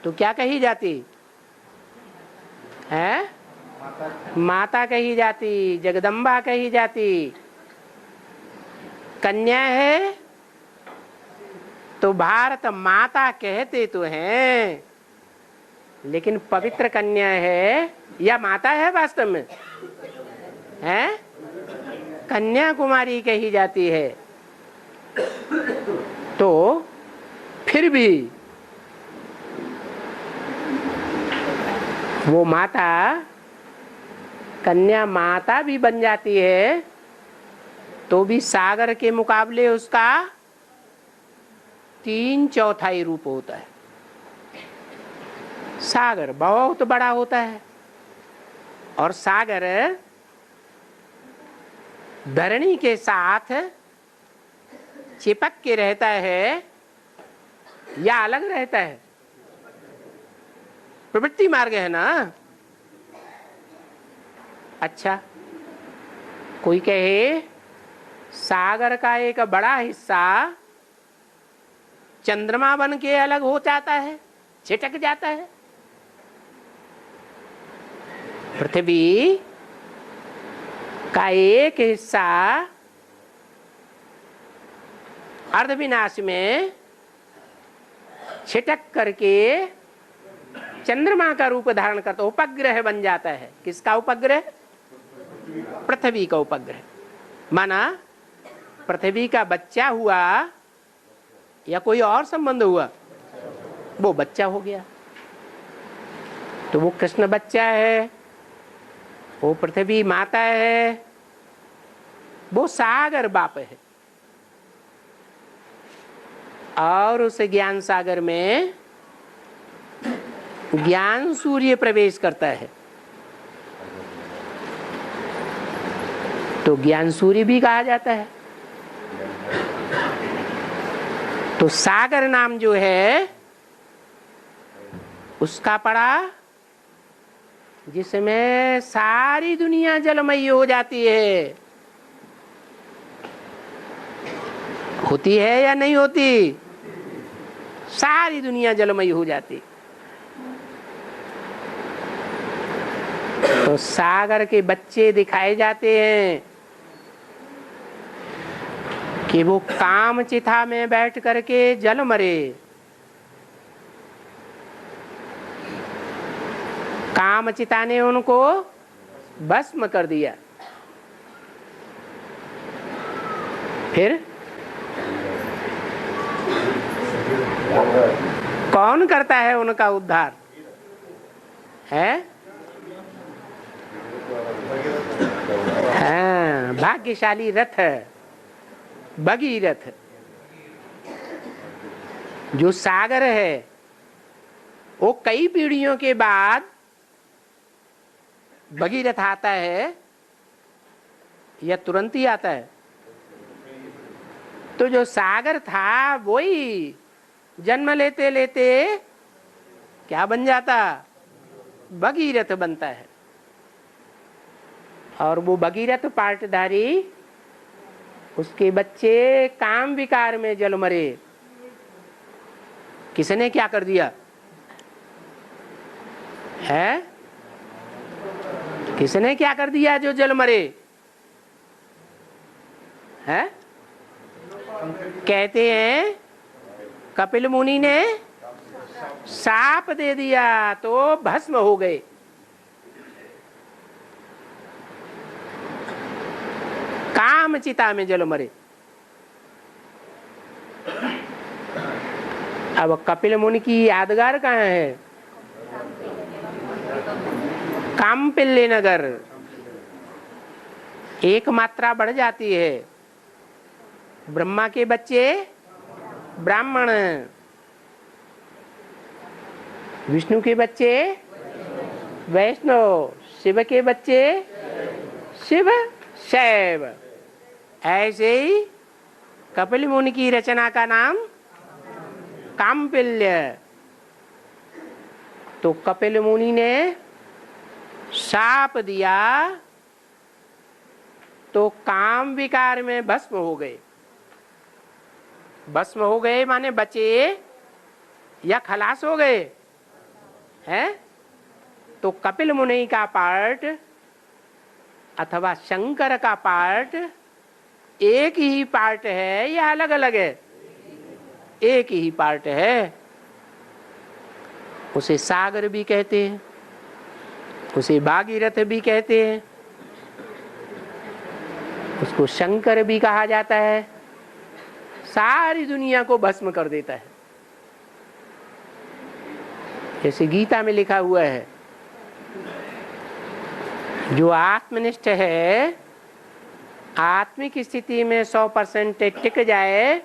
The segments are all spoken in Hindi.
तो क्या कही जाती है? माता कही जाती, जगदम्बा कही जाती। कन्या है तो भारत माता कहते तो हैं, लेकिन पवित्र कन्या है या माता है वास्तव में? है कन्या कुमारी कही जाती है। तो फिर भी वो माता कन्या माता भी बन जाती है तो भी सागर के मुकाबले उसका 3/4 रूप होता है। सागर बहुत बड़ा होता है और सागर धरणी के साथ चिपक के रहता है या अलग रहता है? प्रवृत्ति मार्ग है ना। अच्छा, कोई कहे सागर का एक बड़ा हिस्सा चंद्रमा बन के अलग हो जाता है, छिटक जाता है। पृथ्वी का एक हिस्सा अर्धविनाश में छिटक करके चंद्रमा का रूप धारण करता, उपग्रह बन जाता है। किसका उपग्रह? पृथ्वी का उपग्रह। माना पृथ्वी का बच्चा हुआ या कोई और संबंध हुआ, वो बच्चा हो गया। तो वो कृष्ण बच्चा है, वो पृथ्वी माता है, वो सागर बाप है। और उस ज्ञान सागर में ज्ञान सूर्य प्रवेश करता है, तो ज्ञान सूर्य भी कहा जाता है। तो सागर नाम जो है उसका पड़ा जिसमें सारी दुनिया जलमयी हो जाती है। होती है या नहीं होती? सारी दुनिया जलमयी हो जाती। तो सागर के बच्चे दिखाए जाते हैं कि वो काम चिता में बैठ करके जल मरे। काम चिता ने उनको भस्म कर दिया। फिर कौन करता है उनका उद्धार? है हाँ, भाग्यशाली रथ भगीरथ। जो सागर है वो कई पीढ़ियों के बाद भगीरथ आता है या तुरंत ही आता है? तो जो सागर था वही जन्म लेते लेते क्या बन जाता? भगीरथ बनता है। और वो भगीरथ पाटधारी उसके बच्चे काम विकार में जल मरे। किसने क्या कर दिया है? किसने क्या कर दिया जो जल मरे है? कहते हैं कपिल मुनि ने साप दे दिया तो भस्म हो गए। काम चिता में जल मरे। अब कपिल मुनि की यादगार कहाँ है? कामपिल्य नगर। एक मात्रा बढ़ जाती है। ब्रह्मा के बच्चे ब्राह्मण, विष्णु के बच्चे वैष्णव, शिव के बच्चे शिव शैव। ऐसे ही कपिल मुनि की रचना का नाम कामपिल्य। तो कपिल मुनि ने शाप दिया तो काम विकार में भस्म हो गए। भस्म हो गए माने बचे या खलास हो गए? है? तो कपिल मुनि का पार्ट अथवा शंकर का पार्ट एक ही पार्ट है या अलग अलग है? एक ही पार्ट है। उसे सागर भी कहते हैं, उसे भागीरथ भी कहते हैं, उसको शंकर भी कहा जाता है। सारी दुनिया को भस्म कर देता है। जैसे गीता में लिखा हुआ है, जो आत्मनिष्ठ है, आत्मिक स्थिति में 100% टिक जाए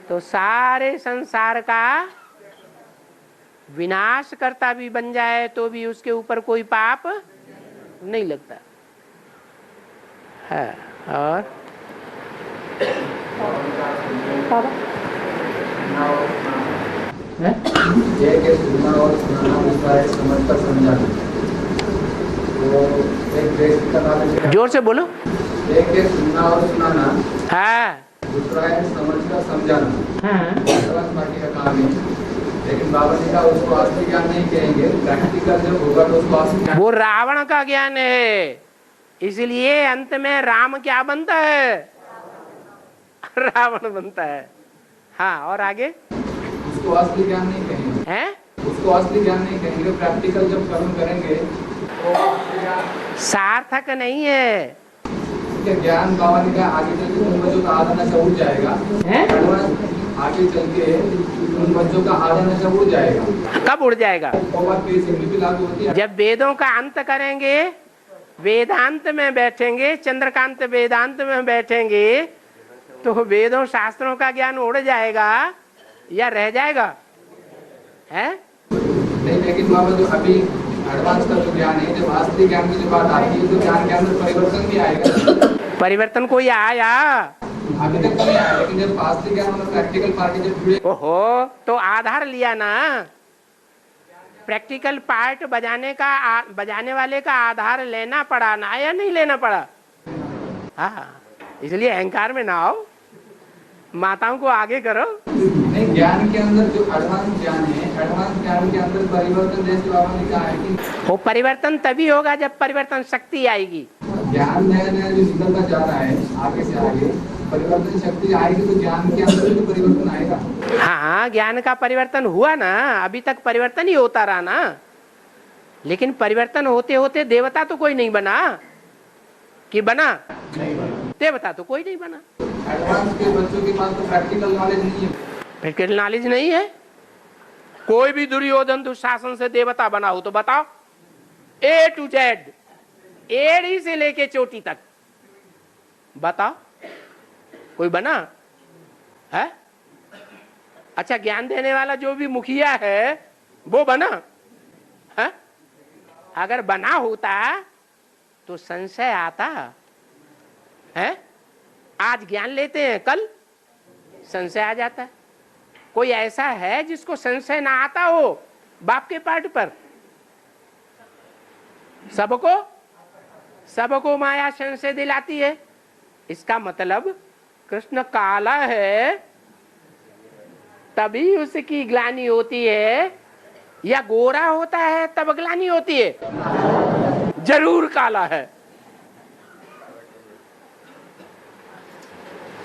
तो सारे संसार का विनाश करता भी बन जाए तो भी उसके ऊपर कोई पाप नहीं लगता है। और जोर से बोलो। एक है सुनना और सुनाना, हाँ, दूसरा है समझकर समझाना। हाँ। बाकी का काम है, लेकिन बाबा जी का उसको असली ज्ञान नहीं कहेंगे। प्रैक्टिकल जब होगा तो उसको असली ज्ञान। वो रावण का ज्ञान है, इसलिए अंत में राम क्या बनता है? रावण बनता है। हाँ, और आगे? उसको असली ज्ञान नहीं कहेंगे, हैं? उसको असली ज्ञान नहीं कहेंगे। प्रैक्टिकल जब कर्म करेंगे तो सार्थक नहीं है। ज्ञान बाबा जी का आगे चल के उन बच्चों का आधा नशा उड़ जाएगा। आगे चल के उन बच्चों का आधा नशा उड़ जाएगा। कब उड़ जाएगा? लागू होती है जब वेदों का अंत करेंगे, वेदांत में बैठेंगे, चंद्रकांत वेदांत में बैठेंगे, तो वेदों शास्त्रों का ज्ञान उड़ जाएगा या रह जाएगा? है नहीं, लेकिन बाबा जो अभी एडवांस का जो ज्ञान है, जब असली ज्ञान की जो बात आती है तो ज्ञान के अंदर परिवर्तन भी आएगा। परिवर्तन कोई आया? अभी तक नहीं आया, लेकिन जब असली ज्ञान मतलब प्रैक्टिकल पार्ट जब जुड़े। ओहो, तो आधार लिया ना। प्रैक्टिकल पार्ट बजाने वाले का आधार लेना पड़ा ना, या नहीं लेना पड़ा? हाँ, इसलिए अहंकार में ना आओ, माताओं को आगे करो। नहीं, ज्ञान के अंदर जो एडवांस ज्ञान है, एडवांस ज्ञान के अंदर परिवर्तन, जैसे बाबा ने कहा है कि वो परिवर्तन तभी होगा जब परिवर्तन शक्ति आएगी। ज्ञान नया नया जो निकलता जा रहा है, आगे से आगे परिवर्तन शक्ति आएगी तो ज्ञान के अंदर भी तो परिवर्तन आएगा। हाँ, ज्ञान का परिवर्तन हुआ ना, अभी तक परिवर्तन ही होता रहा ना। लेकिन परिवर्तन होते होते देवता तो कोई नहीं बना कि बना? देवता तो कोई नहीं बना। एडवांस के बच्चों के पास तो प्रैक्टिकल नॉलेज नहीं है। प्रैक्टिकल नॉलेज नहीं है। कोई भी दुर्योधन दुशासन से देवता बना हो तो बताओ, A to Z, एड़ी से लेके चोटी तक बताओ, कोई बना है? अच्छा, ज्ञान देने वाला जो भी मुखिया है वो बना है? अगर बना होता तो संशय आता है। आज ज्ञान लेते हैं, कल संशय आ जाता है। कोई ऐसा है जिसको संशय ना आता हो बाप के पार्ट पर? सबको माया संशय दिलाती है। इसका मतलब कृष्ण काला है तभी उसकी ग्लानि होती है, या गोरा होता है तब ग्लानि होती है? जरूर काला है।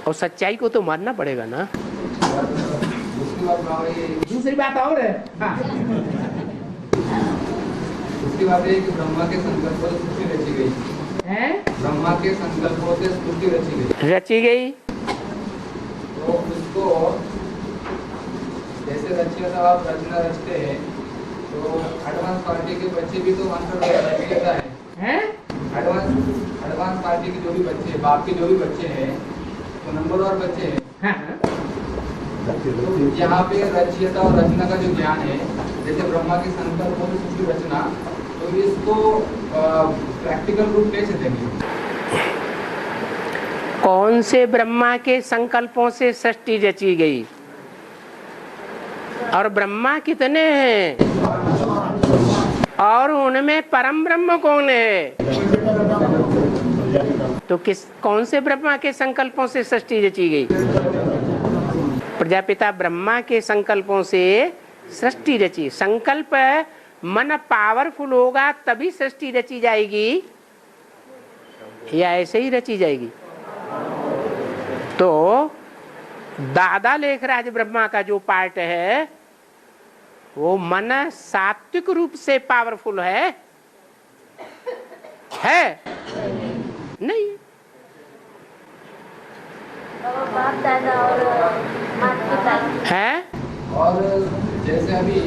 और सच्चाई को तो मानना पड़ेगा ना। दूसरी बात और है। हाँ। उसकी बात है कि ब्रह्मा के संकल्पों से सृष्टि रची गई है। ब्रह्मा के संकल्पों से सृष्टि रची गई। तो उसको जैसे रचिए तो आप रचना रचते हैं, तो एडवांस पार्टी के बच्चे भी तो आंसर देता है। एडवांस पार्टी के जो भी बच्चे, बाप के जो भी बच्चे हैं, तो नंबर और बच्चे हैं। हाँ। तो यहाँ पे रचयिता और रचना का जो ज्ञान है, जैसे ब्रह्मा के संकल्पों से सृष्टि रचना, तो इसको प्रैक्टिकल रूप कैसे देंगे? कौन से ब्रह्मा के संकल्पों से सृष्टि रची गई? और ब्रह्मा कितने हैं? और उनमें परम ब्रह्म कौन है? तो कौन से ब्रह्मा के संकल्पों से सृष्टि रची गई? प्रजापिता ब्रह्मा के संकल्पों से सृष्टि रची। संकल्प मन पावरफुल होगा तभी सृष्टि रची जाएगी या ऐसे ही रची जाएगी? तो दादा लेखराज ब्रह्मा का जो पार्ट है वो मन सात्विक रूप से पावरफुल है नहीं? बाप दादा और माता पिता है। और जैसे अभी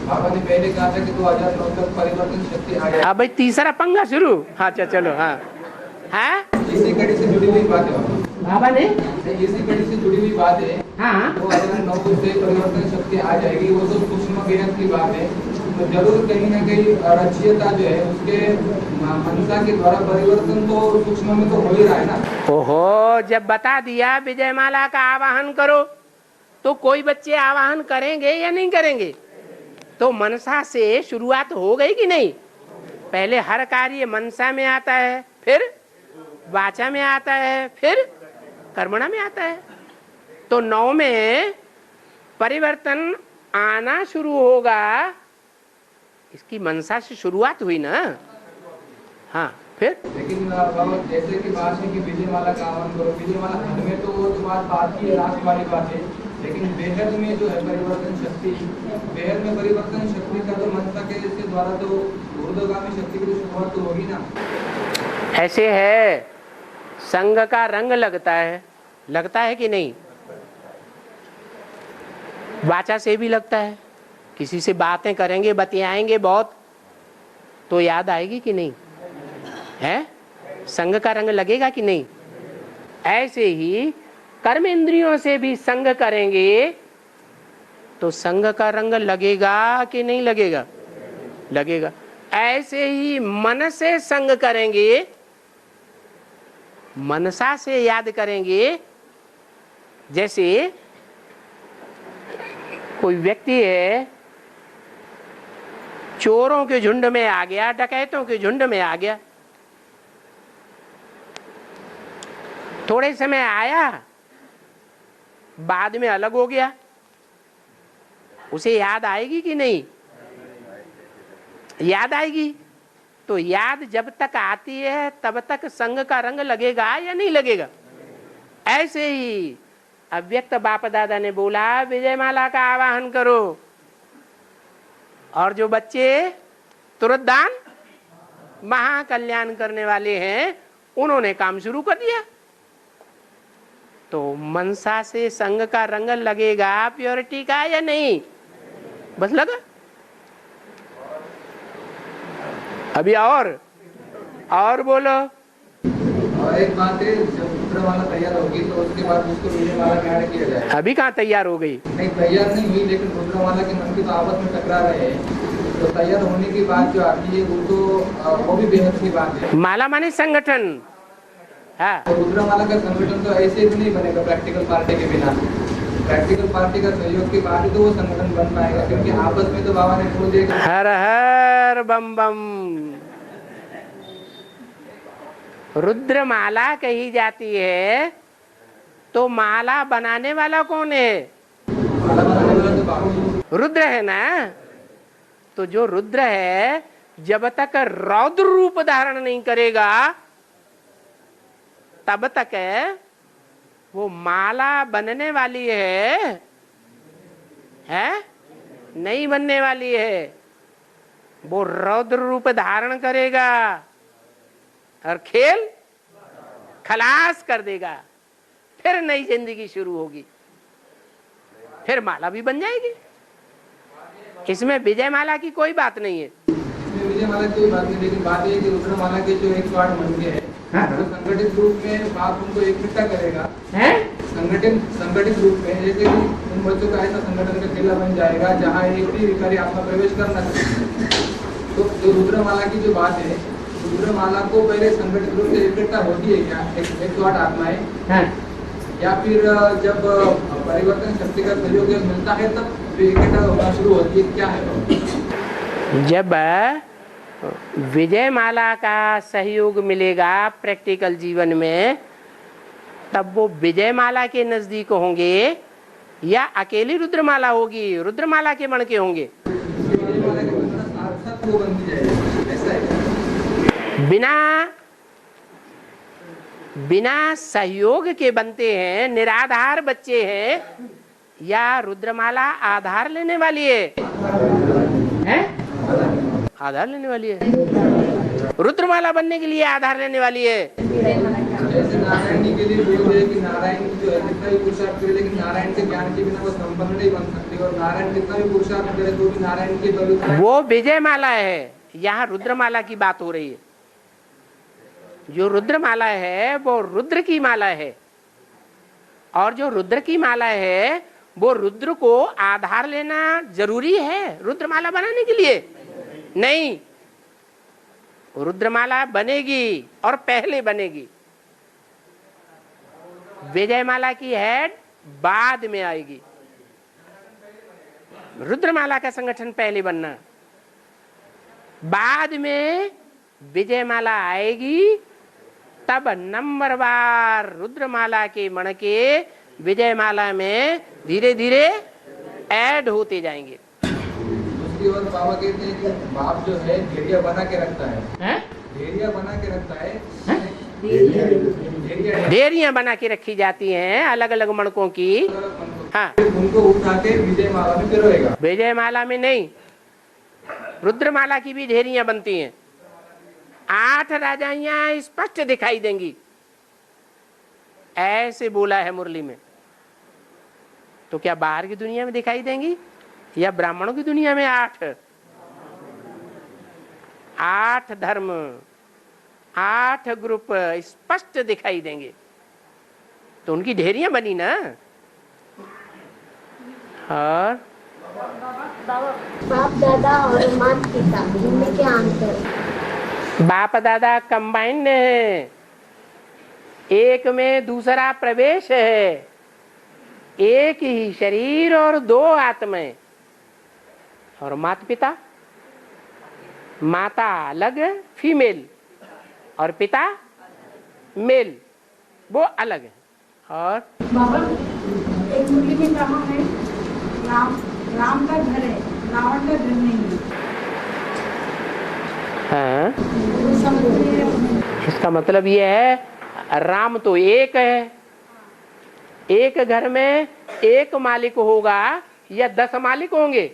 बाबा ने पहले कहा था कि 2009 तक परिवर्तन शक्ति आ गया। अब भाई तीसरा पंगा शुरू। हाँ चलो। हाँ है इसी कड़ी से जुड़ी हुई बात है बाबा ने। इसी कड़ी से जुड़ी हुई बात है। हाँ 2009 से परिवर्तन शक्ति आ जाएगी, वो तो सूक्ष्म ज्ञान की बात है। तो जरूर कहीं ना कहीं रचयिता जो है उसके मनसा के द्वारा परिवर्तन तो सूक्ष्म में तो हो ही रहा है ना। ओहो, जब बता दिया विजयमाला का आवाहन करो तो कोई बच्चे आवाहन करेंगे या नहीं करेंगे? तो मनसा से शुरुआत हो गई कि नहीं? पहले हर कार्य मनसा में आता है, फिर वाचा में आता है, फिर कर्मणा में आता है। तो 9 में परिवर्तन आना शुरू होगा, इसकी मनसा से शुरुआत हुई ना। हाँ फिर लेकिन बाबा जैसे कि बात है कि विजयमाला का आह्वान करो, विजयमाला हमें तो वो बात बाकी है, रात वाली बात है। लेकिन बेहद में जो है परिवर्तन शक्ति, बेहद में परिवर्तन शक्ति का तो मनसा के द्वारा तो ऊर्ध्वगामी शक्ति की शुरुआत तो होगी ना। ऐसे है, संग का रंग लगता है कि नहीं? वाचा से भी लगता है। किसी से बातें करेंगे, बतियाएंगे बहुत, तो याद आएगी कि नहीं? है, संग का रंग लगेगा कि नहीं? ऐसे ही कर्म इंद्रियों से भी संग करेंगे तो संग का रंग लगेगा कि नहीं लगेगा? लगेगा। ऐसे ही मन से संग करेंगे, मनसा से याद करेंगे। जैसे कोई व्यक्ति है, चोरों के झुंड में आ गया, डकैतों के झुंड में आ गया, थोड़े समय आया, बाद में अलग हो गया, उसे याद आएगी कि नहीं? याद आएगी। तो याद जब तक आती है तब तक संग का रंग लगेगा या नहीं लगेगा? ऐसे ही अव्यक्त बाप दादा ने बोला विजयमाला का आवाहन करो, और जो बच्चे तुरदान महाकल्याण करने वाले हैं उन्होंने काम शुरू कर दिया। तो मनसा से संग का रंग लगेगा प्योरिटी का या नहीं? बस लगा। अभी और बोलो। और एक बात है, जब रुद्रमाला तैयार होगी तो उसके बाद उसको विजयमाला में ऐड किया जाएगा। अभी कहाँ तैयार हो गई? नहीं तैयार नहीं हुई, लेकिन रुद्रमाला के मन की तो आपस में टकरा रहे हैं। तो तैयार होने की बात जो आती है वो तो वो भी बेहद की बात है। माला माने संगठन। हाँ, तो रुद्रमाला का संगठन तो ऐसे भी नहीं बनेगा प्रैक्टिकल पार्टी के बिना। प्रैक्टिकल पार्टी का सहयोग के बाद ही तो वो संगठन बन पाएगा, क्योंकि आपस में तो बाबा ने बोल दिया हर हर बम बम। रुद्रमाला कही जाती है तो माला बनाने वाला कौन है? माला बनाने वाला तो बाबा रुद्र है ना। तो जो रुद्र है जब तक रौद्र रूप धारण नहीं करेगा तब तक है वो माला बनने वाली है नहीं बनने वाली है। वो रौद्र रूप धारण करेगा और खेल खलास कर देगा, फिर नई जिंदगी शुरू होगी, फिर माला भी बन जाएगी। इसमें विजयमाला की कोई बात नहीं है। इसमें विजयमाला की कोई बात नहीं, लेकिन बात यह है कि रुद्रमाला के जो 108 मंत्र है तो संगठित रूप में बाप उनको इकट्ठा करेगा। संगठित रूप में, जैसे कि उन बच्चों का ऐसा संगठन का किला बन जाएगा जहाँ एक भी विकारी आत्मा प्रवेश कर न सके। तो जो रुद्रमाला की जो बात है, रुद्रमाला को पहले संगठित रूप से इकट्ठा होती है क्या 108 आत्माएं, या फिर जब परिवर्तन शक्ति का सहयोग मिलता है तब इकट्ठा होना शुरू होती है, क्या है? जब विजयमाला का सहयोग मिलेगा प्रैक्टिकल जीवन में, तब वो विजयमाला के नजदीक होंगे या अकेली रुद्रमाला होगी, रुद्रमाला के मण के होंगे? विजयमाला के द्वारा सार्थक वो बनती जाएगी, ऐसा है। बिना सहयोग के बनते हैं, निराधार बच्चे हैं, या रुद्रमाला आधार लेने वाली है? आधार लेने वाली है। रुद्रमाला बनने के लिए आधार लेने वाली है। जैसे नारायण जी के लिए बोल रहे कि नारायण जो है कितना भी पुरुषार्थ करे, लेकिन नारायण के ज्ञान के बिना वो संपन्न नहीं बन सकते, और नारायण कितना भी पुरुषार्थ करे तो भी नारायण के द्वारा वो विजय माला है। यहाँ रुद्रमाला की बात हो रही है। जो रुद्रमाला है वो रुद्र की माला है, और जो रुद्र की माला है वो रुद्र को आधार लेना जरूरी है रुद्रमाला बनाने के लिए? नहीं, रुद्रमाला बनेगी और पहले बनेगी। विजयमाला की हेड बाद में आएगी। रुद्रमाला का संगठन पहले बनना, बाद में विजयमाला आएगी, तब नंबरवार रुद्रमाला के मणके विजयमाला में धीरे धीरे ऐड होते जाएंगे। उसकी और बाबा कहते हैं कि बाप जो है घेरिया बना के रखता है, घेरिया बना के रखता है, ढेरियां बना के रखी जाती हैं अलग अलग मणकों की। हाँ, उनको उठा के विजयमाला में पिरोएगा। विजयमाला में नहीं, रुद्रमाला की भी ढेरियां बनती हैं। 8 राजाइयां स्पष्ट दिखाई देंगी, ऐसे बोला है मुरली में। तो क्या बाहर की दुनिया में दिखाई देंगी या ब्राह्मणों की दुनिया में? 8 धर्म, 8 ग्रुप स्पष्ट दिखाई देंगे, तो उनकी ढेरियां बनी ना। और बाप दादा और माता पिता इनमें क्या अंतर है? बाप दादा कंबाइंड है, एक में दूसरा प्रवेश है, एक ही शरीर और 2 आत्माएं। और माता पिता, माता अलग फीमेल और पिता मेल, वो अलग है। और बाबा एक मुरली में कहा है राम का घर है, रावण का घर नहीं है। हाँ, इसका मतलब ये है राम तो एक है, एक घर में एक मालिक होगा या 10 मालिक होंगे?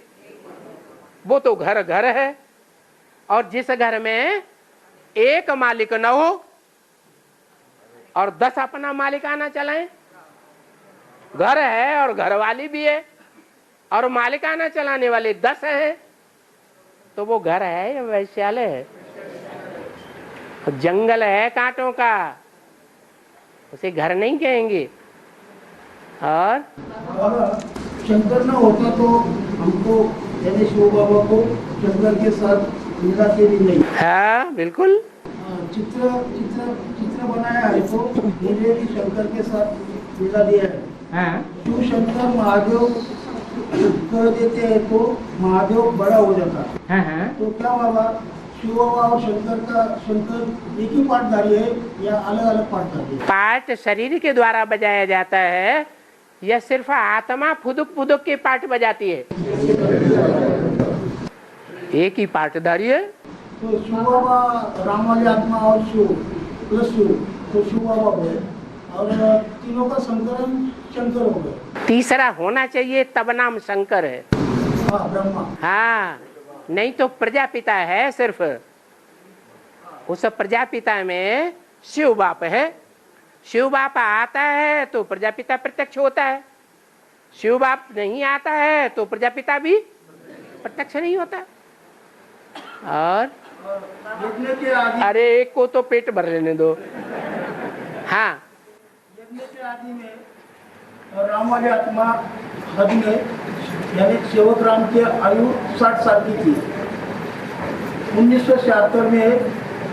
वो तो घर घर है। और जिस घर में एक मालिक न हो और 10 अपना मालिकाना चलाएं, घर है और घर वाली भी है और मालिकाना चलाने वाले 10 हैं, तो वो घर है या वैश्यालय है? जंगल है कांटों का, उसे घर नहीं कहेंगे। और शंकर न होता तो हमको यानी शिव बाबा को शंकर के साथ मिलाते भी नहीं। हाँ बिल्कुल। चित्र चित्र चित्र बनाया है तो मुझे भी शंकर के साथ मिला दिया है। शिव शंकर महादेव कर देते हैं तो महादेव बड़ा हो जाता है। तो क्या बाबा शिव बाबा और शंकर एक ही पार्टधारी है या अलग अलग पार्टधारी है? पार्ट शरीर के द्वारा बजाया जाता है या सिर्फ आत्मा फुदुक फुदुक के पार्ट बजाती है? एक ही पार्टधारी है। तो शिव बाबा राम वाली आत्मा और शिव प्लस शिव, तो शिव बाबा हुए और तीनों का संकलन शंकर हो गए। तीसरा होना चाहिए तब नाम शंकर है। हाँ ब्रह्मा। हाँ, नहीं तो प्रजापिता है सिर्फ। उस प्रजापिता में शिव बाप है। शिव बाप आता है तो प्रजापिता प्रत्यक्ष होता है, शिव बाप नहीं आता है तो प्रजापिता भी प्रत्यक्ष नहीं होता। और अरे एक को तो पेट भर लेने दो। हाँ, यज्ञ के आदि में राम वाली आत्मा हद में यानी सेवक राम की आयु 60 साल की थी। 1976 में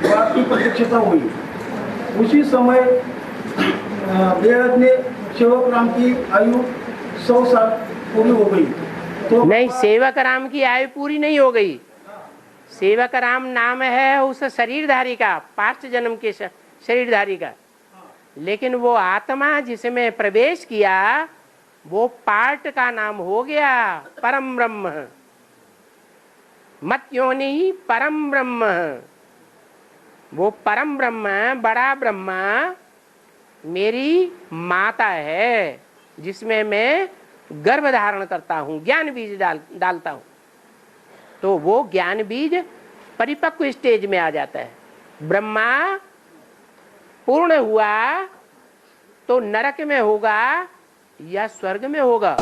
बाप की प्रत्यक्षता हुई। उसी समय बेहद ने सेवक राम की आयु 100 साल पूरी हो गई। तो नहीं, सेवक राम की आयु पूरी नहीं हो गई। सेवक राम नाम है उस शरीरधारी का, 5 जन्म के शरीरधारी का, लेकिन वो आत्मा जिसमें प्रवेश किया वो पार्ट का नाम हो गया परम ब्रह्म। मत योनि परम ब्रह्म, वो परम ब्रह्म बड़ा ब्रह्म मेरी माता है जिसमें मैं गर्भ धारण करता हूँ, ज्ञान बीज डालता हूँ। तो वो ज्ञान बीज परिपक्व स्टेज में आ जाता है। ब्रह्मा पूर्ण हुआ तो नरक में होगा या स्वर्ग में होगा?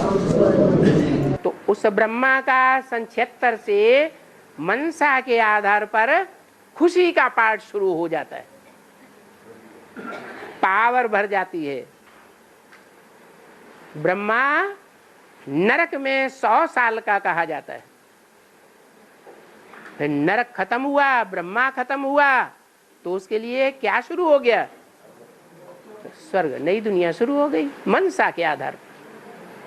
तो उस ब्रह्मा का संक्षेत्र से मनसा के आधार पर खुशी का पाठ शुरू हो जाता है, पावर भर जाती है। ब्रह्मा नरक में 100 साल का कहा जाता है। फिर नरक खत्म हुआ, ब्रह्मा खत्म हुआ, तो उसके लिए क्या शुरू हो गया? स्वर्ग, नई दुनिया शुरू हो गई मनसा के आधार पर,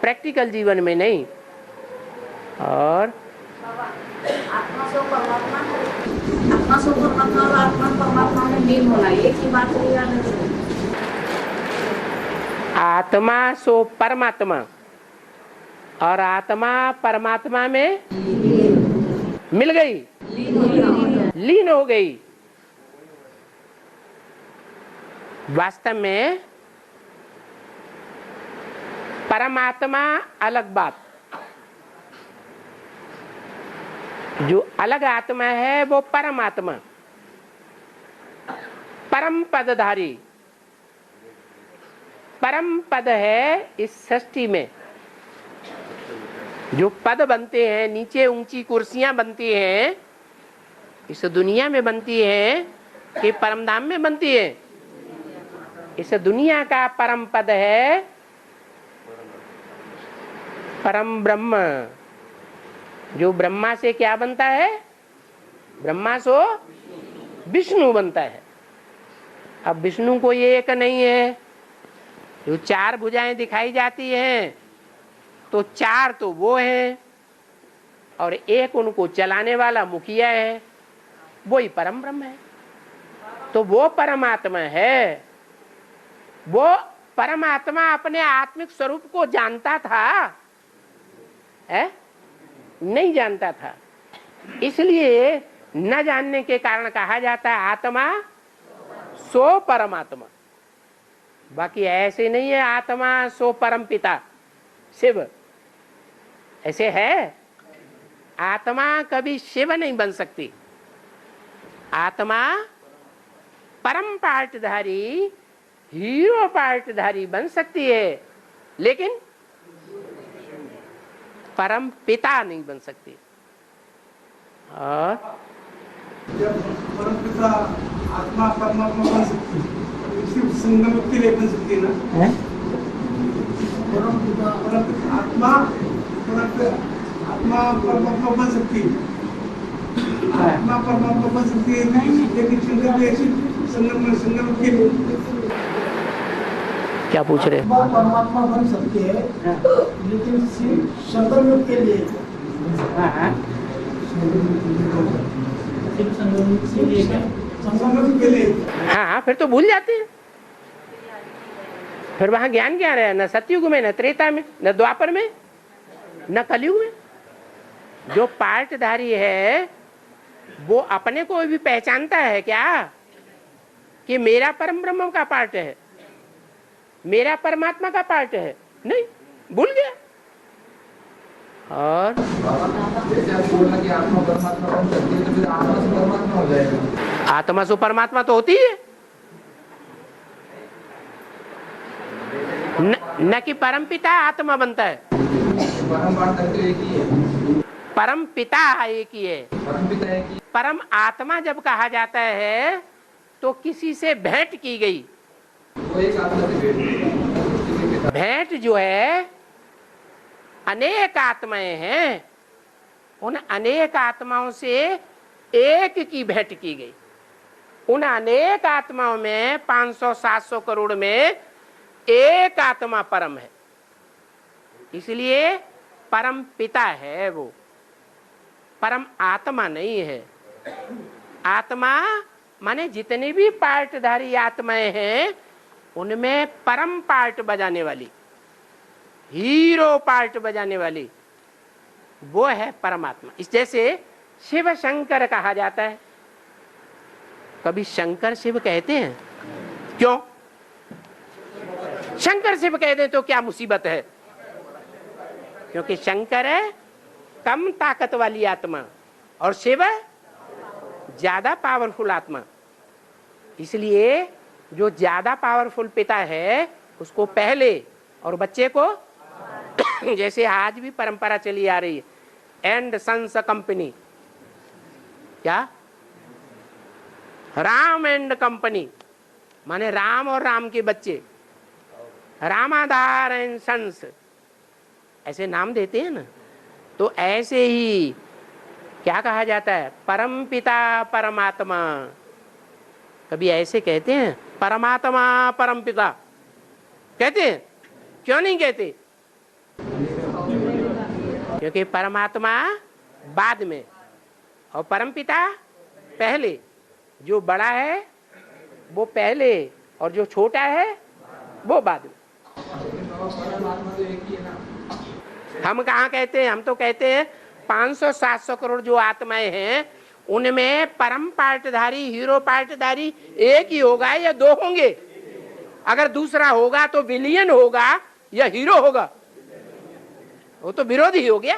प्रैक्टिकल जीवन में नहीं। और आत्मा सो परमात्मा, आत्मा सो परमात्मा और आत्मा परमात्मा में लीन होना, एक ही बात है या नहीं? आत्मा सो परमात्मा और आत्मा परमात्मा में मिल गई, लीन हो गई। वास्तव में परमात्मा अलग बात, जो अलग आत्मा है वो परमात्मा, परम पदधारी। परम पद है इस सृष्टि में जो पद बनते हैं, नीचे ऊंची कुर्सियां बनती हैं, इस दुनिया में बनती हैं कि परमधाम में बनती है? इस दुनिया का परम पद है परम ब्रह्म, जो ब्रह्मा से क्या बनता है? ब्रह्मा सो विष्णु बनता है। अब विष्णु को ये एक नहीं है, जो 4 भुजाएं दिखाई जाती हैं तो 4 तो वो हैं और एक उनको चलाने वाला मुखिया है, वही परम ब्रह्म है। तो वो परमात्मा है। वो परमात्मा अपने आत्मिक स्वरूप को जानता था? है? नहीं जानता था। इसलिए न जानने के कारण कहा जाता है आत्मा सो परमात्मा। बाकी ऐसे नहीं है आत्मा सो परम पिता शिव, ऐसे है? आत्मा कभी शिव नहीं बन सकती। आत्मा परम पार्टधारी, हीरो पार्टधारी बन सकती है, लेकिन परम पिता नहीं बन सकती। और जब परम पिता आत्मा परमात्मा बन सकती है, सिर्फ संगम के लिए बन सकती है ना? परम पिता आत्मा परमात्मा बन सकती है, आत्मा परमात्मा बन सकती है, लेकिन संगम में ऐसी संगम के लिए क्या पूछ रहे? आत्मा परमात्मा बन सकती है, लेकिन सिर्फ संगम युग के लिए। संगम के लिए। हाँ, फिर तो भूल जाते हैं। फिर वहां ज्ञान क्या रहा? न सतयुग में, न त्रेता में, न द्वापर में, न कलयुग में। जो पार्टधारी है वो अपने को भी पहचानता है क्या कि मेरा परम ब्रह्म का पार्ट है, मेरा परमात्मा का पार्ट है? नहीं, भूल गया। और जैसे आप बोलना कि आत्मा परमात्मा बन सकती है, तो फिर आत्मा से परमात्मा हो जाएगा। आत्मा से परमात्मा तो होती है न कि परम पिता आत्मा बनता है। परम बात तो एक ही है, परम पिता एक ही है। परम पिता एक ही। परम आत्मा जब कहा जाता है तो किसी से भेंट की गई। वो एक आत्मा से भेंट जो है, अनेक आत्माएं हैं, उन अनेक आत्माओं से एक की भेंट की गई। उन अनेक आत्माओं में 500-700 करोड़ में एक आत्मा परम है, इसलिए परम पिता है वो, परम आत्मा नहीं है। आत्मा माने जितनी भी पार्टधारी आत्माएं हैं उनमें परम पार्ट बजाने वाली, हीरो पार्ट बजाने वाली वो है परमात्मा। इस जैसे शिव शंकर कहा जाता है। कभी शंकर शिव कहते हैं? क्यों? शंकर शिव कह दे तो क्या मुसीबत है? क्योंकि शंकर है कम ताकत वाली आत्मा और शिव है ज्यादा पावरफुल आत्मा। इसलिए जो ज्यादा पावरफुल पिता है उसको पहले और बच्चे को जैसे आज भी परंपरा चली आ रही है एंड सन्स कंपनी, क्या राम एंड कंपनी माने राम और राम के बच्चे, रामाधार एंड सन्स, ऐसे नाम देते हैं ना। तो ऐसे ही क्या कहा जाता है? परम पिता परमात्मा। कभी ऐसे कहते हैं परमात्मा परम पिता? कहते हैं? क्यों नहीं कहते? क्योंकि परमात्मा बाद में और परम पिता पहले। जो बड़ा है वो पहले और जो छोटा है वो बाद में। हम कहाँ कहते हैं? हम तो कहते हैं 500-700 करोड़ जो आत्माएं हैं उनमें परम पार्टधारी हीरो पार्टधारी एक ही होगा या दो होंगे? अगर दूसरा होगा तो विलियन होगा या हीरो होगा? वो तो विरोधी हो गया।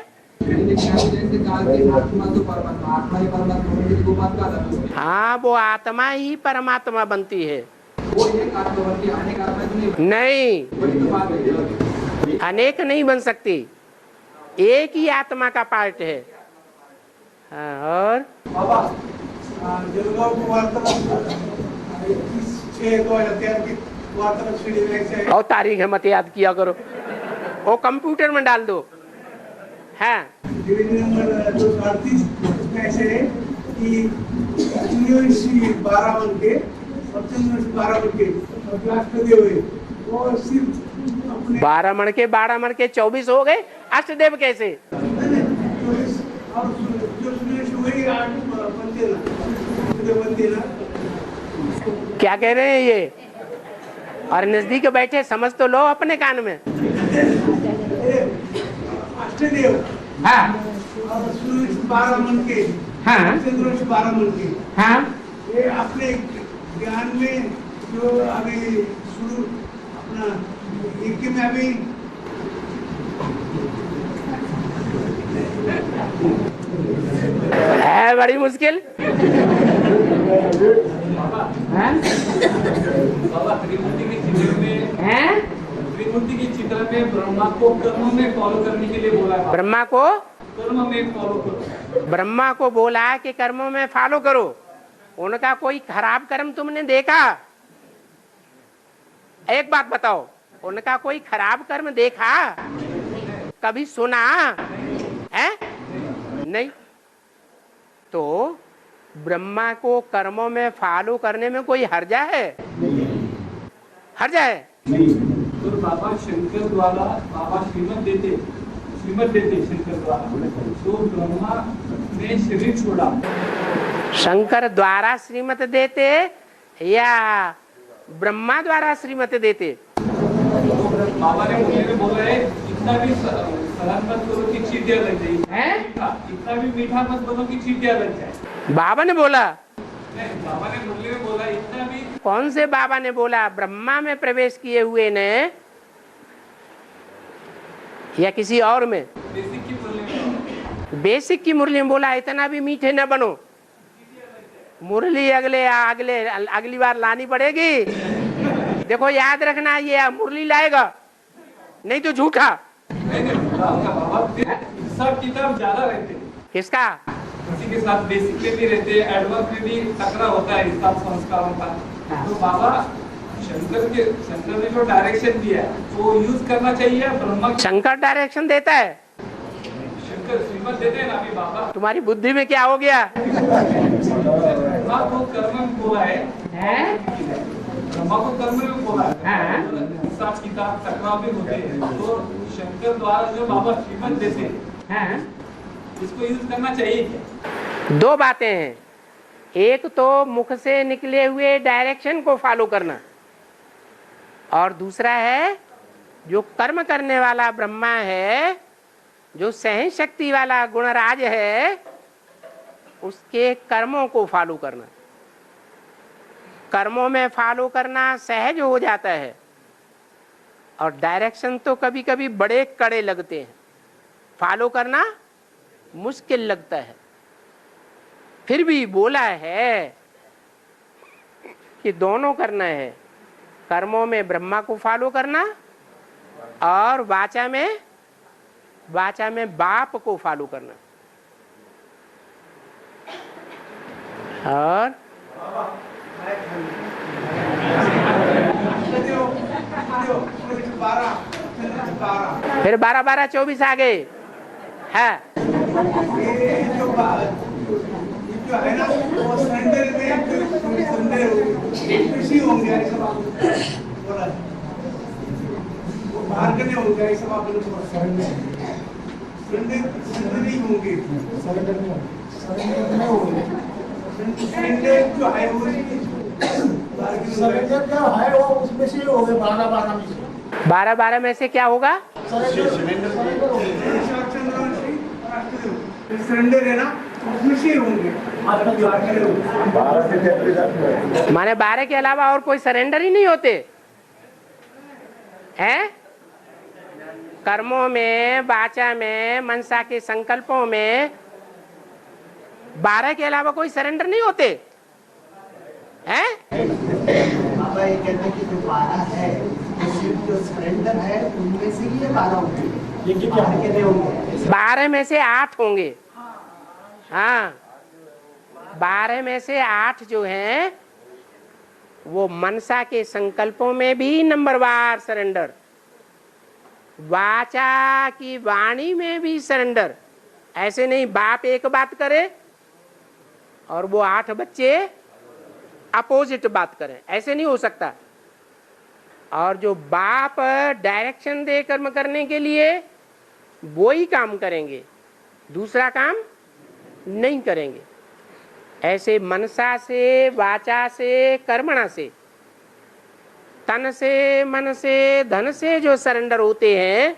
हाँ, वो आत्मा ही परमात्मा बनती है। नहीं, अनेक नहीं बन सकती, एक ही आत्मा का पार्ट है। हाँ, और और तारीख है मत याद किया करो, वो कंप्यूटर में डाल दो। हाँ, बारह मण के 24 हो गए। अष्टदेव कैसे? क्या कह रहे हैं ये? और नजदीक बैठे समझ तो लो अपने कान में। हाँ, 12 मन के, हाँ, 12 मन के, हाँ, ये अपने ज्ञान में जो अभी शुरू अपना एक में अभी है बड़ी मुश्किल। त्रिमूर्ति के चित्र में ब्रह्मा को कर्म में फॉलो करने के लिए बोला है। ब्रह्मा को कर्म में फॉलो करो। ब्रह्मा को बोला कि कर्मों में फॉलो करो। उनका कोई खराब कर्म तुमने देखा? एक बात बताओ, उनका कोई खराब कर्म देखा? कभी सुना है? नहीं। तो ब्रह्मा को कर्मों में फॉलो करने में कोई हर्जा है? हर्जा है? तो बाबा शंकर द्वारा बाबा श्रीमत देते शंकर द्वारा, तो ब्रह्मा ने शरीर छोड़ा। शंकर द्वारा श्रीमत देते या ब्रह्मा द्वारा श्रीमत देते? तो बाबा ने मुझे बोला है इतना भी सलाद मत करो कि चींटियां लग जाए, इतना भी मीठा मत बनो कि चींटियां लग जाए। बाबा ने बोला? बाबा ने मुरली में बोला इतना भी। कौन से बाबा ने बोला? ब्रह्मा में प्रवेश किए हुए ने या किसी और में? बेसिक की मुरली में बोला इतना भी मीठे न बनो। मुरली अगली बार लानी पड़ेगी। देखो याद रखना, ये मुरली लाएगा नहीं तो झूठा। सब किताब ज्यादा रहते हैं। किसका? किसी के साथ बेसिक में भी रहते हैं, एडवांस में भी टकरा होता है हिसाब संस्कारों का। तो बाबा शंकर ने जो डायरेक्शन दिया है वो यूज करना चाहिए। ब्रह्मा शंकर डायरेक्शन देता है? शंकर श्रीमत देते हैं ना अभी बाबा। तुम्हारी बुद्धि में क्या हो गया? ब्रह्मा को कर्म में बोला है, ब्रह्मा को कर्म में बोला है, हिसाब किताब टकराव भी होते हैं। तो शंकर द्वारा जो बाबा श्रीमत देते हैं इसको यूज करना चाहिए क्या? दो बातें हैं, एक तो मुख से निकले हुए डायरेक्शन को फॉलो करना, और दूसरा है जो कर्म करने वाला ब्रह्मा है, जो सहन शक्ति वाला गुणराज है, उसके कर्मों को फॉलो करना। कर्मों में फॉलो करना सहज हो जाता है, और डायरेक्शन तो कभी कभी बड़े कड़े लगते हैं, फॉलो करना मुश्किल लगता है। फिर भी बोला है कि दोनों करना है, कर्मों में ब्रह्मा को फॉलो करना और वाचा में बाप को फॉलो करना। और फिर 12 12 24 आ गए है। जो है ना वो सरेंडर में खुशी होंगे ऐसा बोला, वो बाहर करने होंगे ऐसा आप लोग सरेंडर नहीं होंगे, सरेंडर नहीं होंगे, सरेंडर जो है वो सरेंडर जो है वो उसमें से हो गए 12 12 में से 12 12 में से क्या होगा? सरेंडर है ना उसमें से होंगे। माने 12 के अलावा और कोई सरेंडर ही नहीं होते हैं? कर्मों में, वाचा में, मनसा के संकल्पों में 12 के अलावा कोई सरेंडर नहीं होते हैं? बाबा ये कहते हैं कि जो 12 है जो सरेंडर है उनमें से ही ये 12 होंगे, लेकिन 12 के नहीं होंगे, 12 में से 8 होंगे। हाँ, 12 में से 8 जो हैं वो मनसा के संकल्पों में भी नंबरवार सरेंडर, वाचा की वाणी में भी सरेंडर। ऐसे नहीं बाप एक बात करे और वो 8 बच्चे अपोजिट बात करें, ऐसे नहीं हो सकता। और जो बाप डायरेक्शन दे कर्म करने के लिए वो ही काम करेंगे, दूसरा काम नहीं करेंगे। ऐसे मनसा से, वाचा से, कर्मणा से, तन से, मन से, धन से जो सरेंडर होते हैं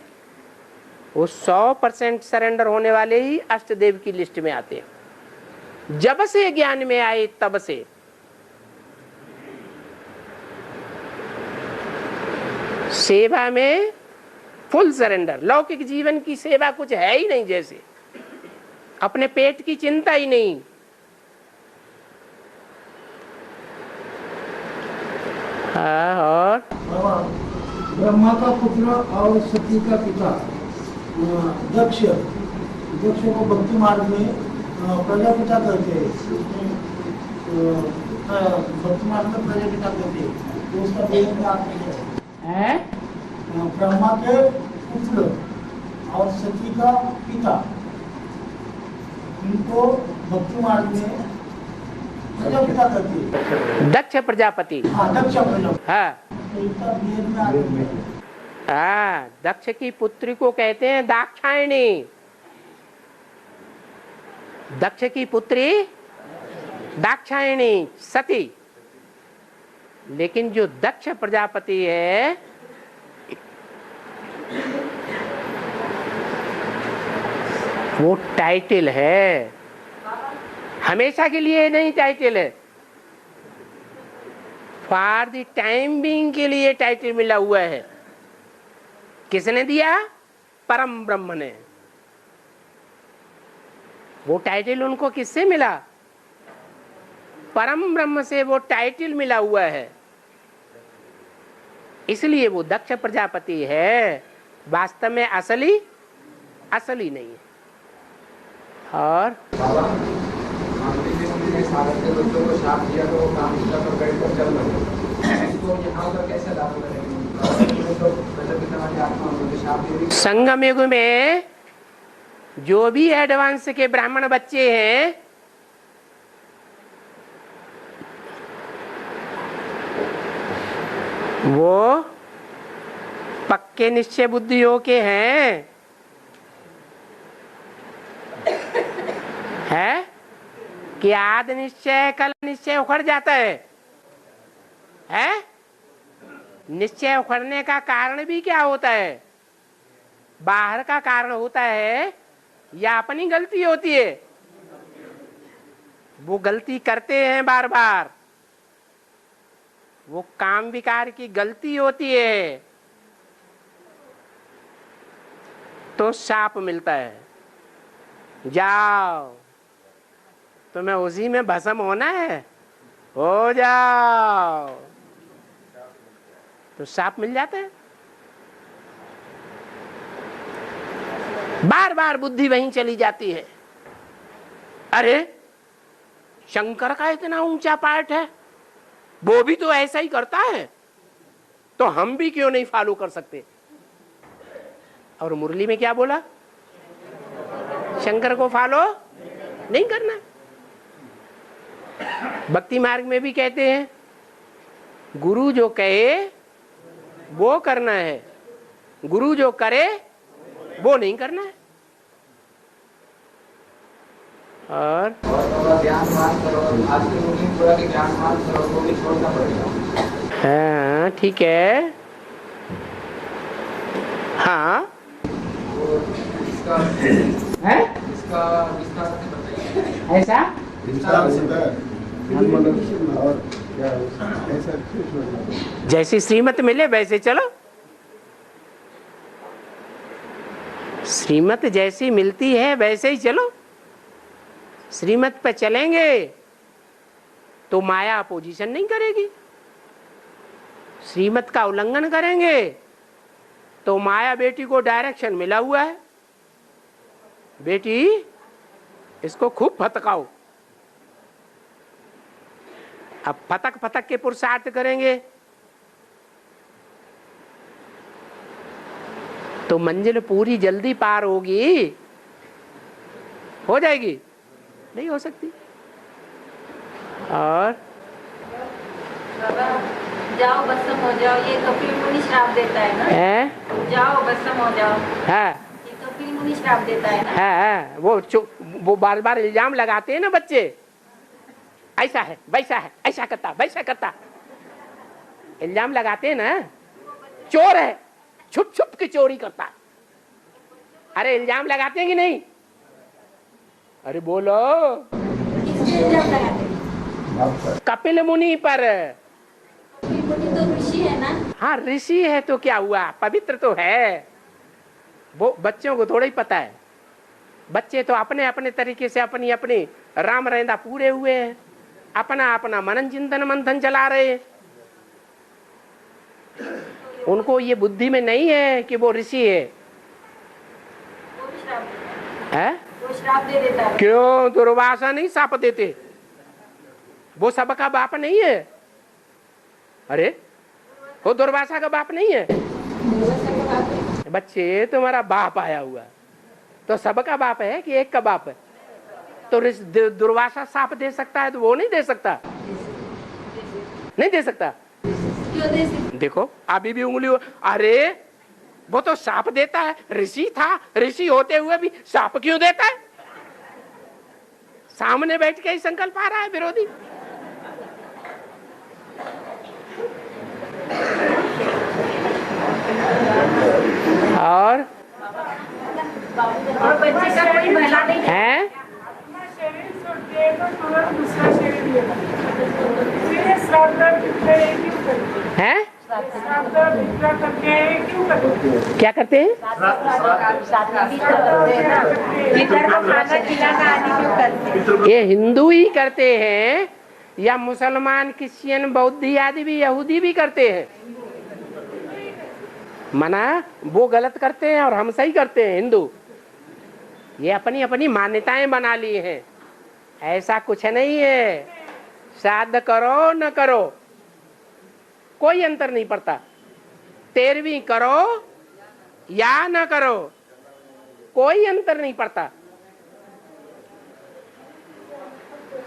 वो 100% सरेंडर होने वाले ही अष्टदेव की लिस्ट में आते हैं। जब से ज्ञान में आए तब से सेवा में फुल सरेंडर। लौकिक जीवन की सेवा कुछ है ही नहीं, जैसे अपने पेट की चिंता ही नहीं। और ब्रह्मा का पुत्र और सती का पिता दक्ष को भक्ति मार्ग में प्रजापिता कहते हैं, भक्ति मार्ग में प्रजापिता कहते हैं, तो उसका वेद में आते हैं। ब्रह्मा के पुत्र और सती का पिता, इनको भक्ति मार्ग में प्रजापिता कहते हैं। दक्ष प्रजापति। हाँ, दक्ष प्रजापति। हाँ, तो इनका वेद में आते हैं। हाँ, दक्ष की पुत्री को कहते हैं दाक्षायणी। दक्ष की पुत्री दाक्षायणी सती। लेकिन जो दक्ष प्रजापति है वो टाइटल है, हमेशा के लिए नहीं टाइटल है, फॉर द टाइम बीइंग के लिए टाइटल मिला हुआ है। किसने दिया? परम ब्रह्म ने। वो टाइटल उनको किससे मिला? परम ब्रह्म से वो टाइटल मिला हुआ है, इसलिए वो दक्ष प्रजापति है। वास्तव में असली नहीं है। और संगम युग में जो भी एडवांस के ब्राह्मण बच्चे हैं वो पक्के निश्चय बुद्धियों के हैं, है कि आद निश्चय कल निश्चय उखड़ जाता है? निश्चय उखड़ने का कारण भी क्या होता है? बाहर का कारण होता है या अपनी गलती होती है? वो गलती करते हैं बार बार, वो काम विकार की गलती होती है तो शाप मिलता है, जाओ तुम्हें उसी में भस्म होना है, हो जाओ, तो शाप मिल जाता है। बार बार बुद्धि वहीं चली जाती है। अरे शंकर का इतना ऊंचा पाठ है, वो भी तो ऐसा ही करता है, तो हम भी क्यों नहीं फॉलो कर सकते। और मुरली में क्या बोला, शंकर को फॉलो नहीं करना। भक्ति मार्ग में भी कहते हैं गुरु जो कहे वो करना है, गुरु जो करे वो नहीं करना है। और ज्ञान मान करो, आज के मुस्लिम पूरा के ज्ञान मान करो तो भी छोड़ना पड़ेगा। हाँ ठीक है, हाँ तो इसका है इसका विस्तार से बताइए। ऐसा जैसी श्रीमत मिले वैसे चलो, श्रीमत जैसी मिलती है वैसे ही चलो। श्रीमत पे चलेंगे तो माया अपोजिशन नहीं करेगी, श्रीमत का उल्लंघन करेंगे तो माया बेटी को डायरेक्शन मिला हुआ है, बेटी इसको खूब फटकाओ। अब फटक फटक के पुरुषार्थ करेंगे तो मंजिल पूरी जल्दी पार होगी, हो जाएगी, नहीं हो सकती। और जाओ भस्म हो जाओ, ये कपिल मुनि श्राप देता है ना, जाओ भस्म हो जाओ, है ये कपिल मुनि श्राप देता है ना। है वो बार बार इल्जाम लगाते हैं ना बच्चे, ऐसा है वैसा है, ऐसा करता वैसा करता, इल्जाम लगाते हैं ना, चोर है छुप छुप के चोरी करता। अरे इल्जाम लगाते हैं कि नहीं, अरे बोलो। कपिल मुनि पर, कपिल मुनि तो ऋषि है ना। हाँ ऋषि है तो क्या हुआ, पवित्र तो है। वो बच्चों को थोड़ा ही पता है, बच्चे तो अपने अपने तरीके से अपनी अपनी राम रहना पूरे हुए हैं, अपना अपना मनन चिंतन मंथन चला रहे हैं। उनको ये बुद्धि में नहीं है कि वो ऋषि है। वो भी श्राप देता है? वो श्राप दे देता है। क्यों दुर्वासा नहीं शाप देते, वो सबका बाप नहीं है। अरे वो दुर्वासा का बाप नहीं है, बच्चे तुम्हारा बाप आया हुआ तो सबका बाप है कि एक का बाप है। तो दुर्वासा शाप दे सकता है तो वो नहीं दे सकता, नहीं दे सकता। क्यों दे सकते? देखो अभी भी उंगली, अरे वो तो शाप देता है, ऋषि था, ऋषि होते हुए भी शाप क्यों देता है। सामने बैठ के ही संकल्प आ रहा है विरोधी। और बच्चे का कोई भला नहीं है, अपना शरीर छोड़ के तो तुरंत दूसरा शरीर लेना, इसलिए श्राद्ध क्यों करते है? श्राद्ध विद्या करके क्यों करते? क्या करते हैं? ये हिंदू ही करते हैं या मुसलमान, क्रिश्चियन, बौद्धी आदि भी, यहूदी भी करते हैं। मना वो गलत करते हैं और हम सही करते हैं हिंदू। ये अपनी अपनी मान्यताएं बना ली हैं, ऐसा कुछ नहीं है। श्राद्ध करो न करो कोई अंतर नहीं पड़ता, 13वीं करो या न करो कोई अंतर नहीं पड़ता।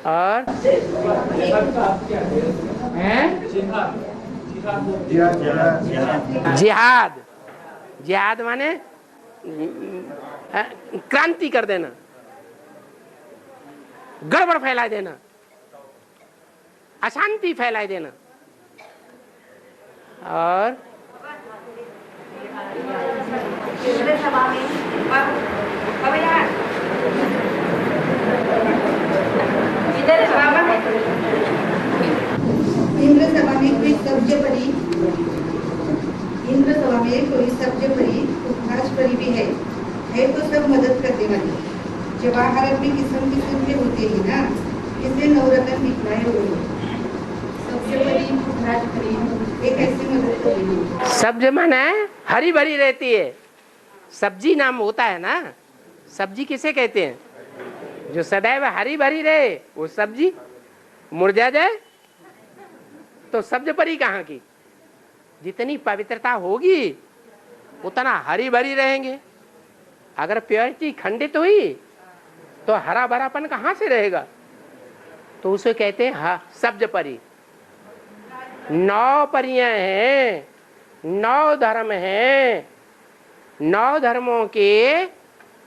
और जिहाद, जिहाद माने क्रांति कर देना, गड़बड़ फैला देना, अशांति फैला देना। और इधर महाभारत में किस्म किस्म के होते हैं ना, इसलिए नवरत्न दिखलाए हुए सबसे बड़ी राजकरी एक ऐसी मदद करेगी। सब्ज मन है हरी भरी रहती है, सब्जी नाम होता है ना, सब्जी किसे कहते हैं? जो सदैव हरी भरी रहे वो सब्जी, मुरझा जाए तो सब्ज परी कहाँ की? जितनी पवित्रता होगी उतना हरी भरी रहेंगे। अगर प्योरिटी खंडित हुई तो हरा भरापन कहाँ से रहेगा? तो उसे कहते हैं सब्ज परी। 9 परियां हैं, 9 धर्म हैं, 9 धर्मों के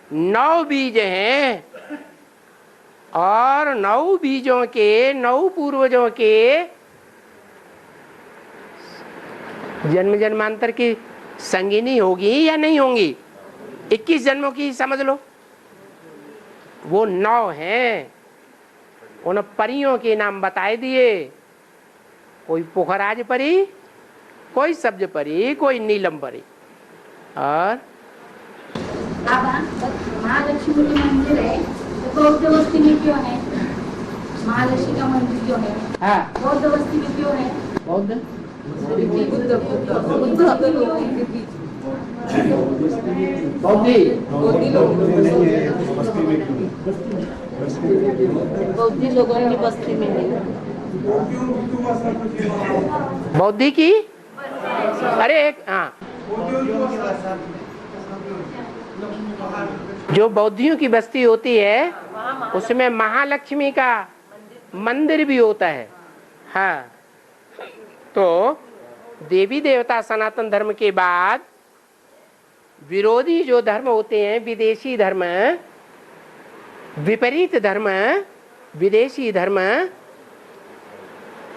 9 बीज हैं और 9 बीजों के 9 पूर्वजों के जन्म जन्मांतर की संगिनी होगी या नहीं होंगी? 21 जन्मों की समझ लो, वो 9 हैं। उन परियों के नाम बताए दिए, कोई पुखराज परी, कोई सब्ज परी, कोई नीलम परी। और महालक्ष्मी के मंदिर है तो बौद्ध बस्ती में क्यों है? महालक्ष्मी का मंदिर क्यों है? हाँ, बौद्ध बस्ती में क्यों है? बौद्ध बौद्धि बौद्धी लोगों की बस्ती में है। बौद्धि की, अरे एक हाँ, जो बौद्धियों की बस्ती होती है उसमें महालक्ष्मी का मंदिर भी होता है। हाँ, तो देवी देवता सनातन धर्म के बाद विरोधी जो धर्म होते हैं, विदेशी धर्म, विपरीत धर्म, विदेशी धर्म,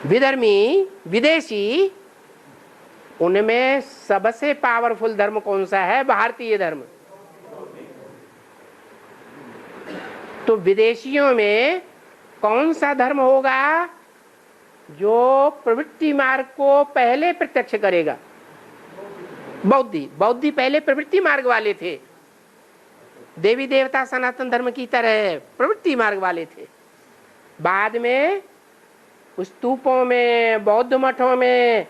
विधर्मी, विदेशी, उनमें सबसे पावरफुल धर्म कौन सा है? भारतीय धर्म। तो विदेशियों में कौन सा धर्म होगा जो प्रवृत्ति मार्ग को पहले प्रत्यक्ष करेगा? बौद्धि। बौद्धि पहले प्रवृत्ति मार्ग वाले थे, देवी देवता सनातन धर्म की तरह प्रवृत्ति मार्ग वाले थे। बाद में स्तूपों में, बौद्ध मठों में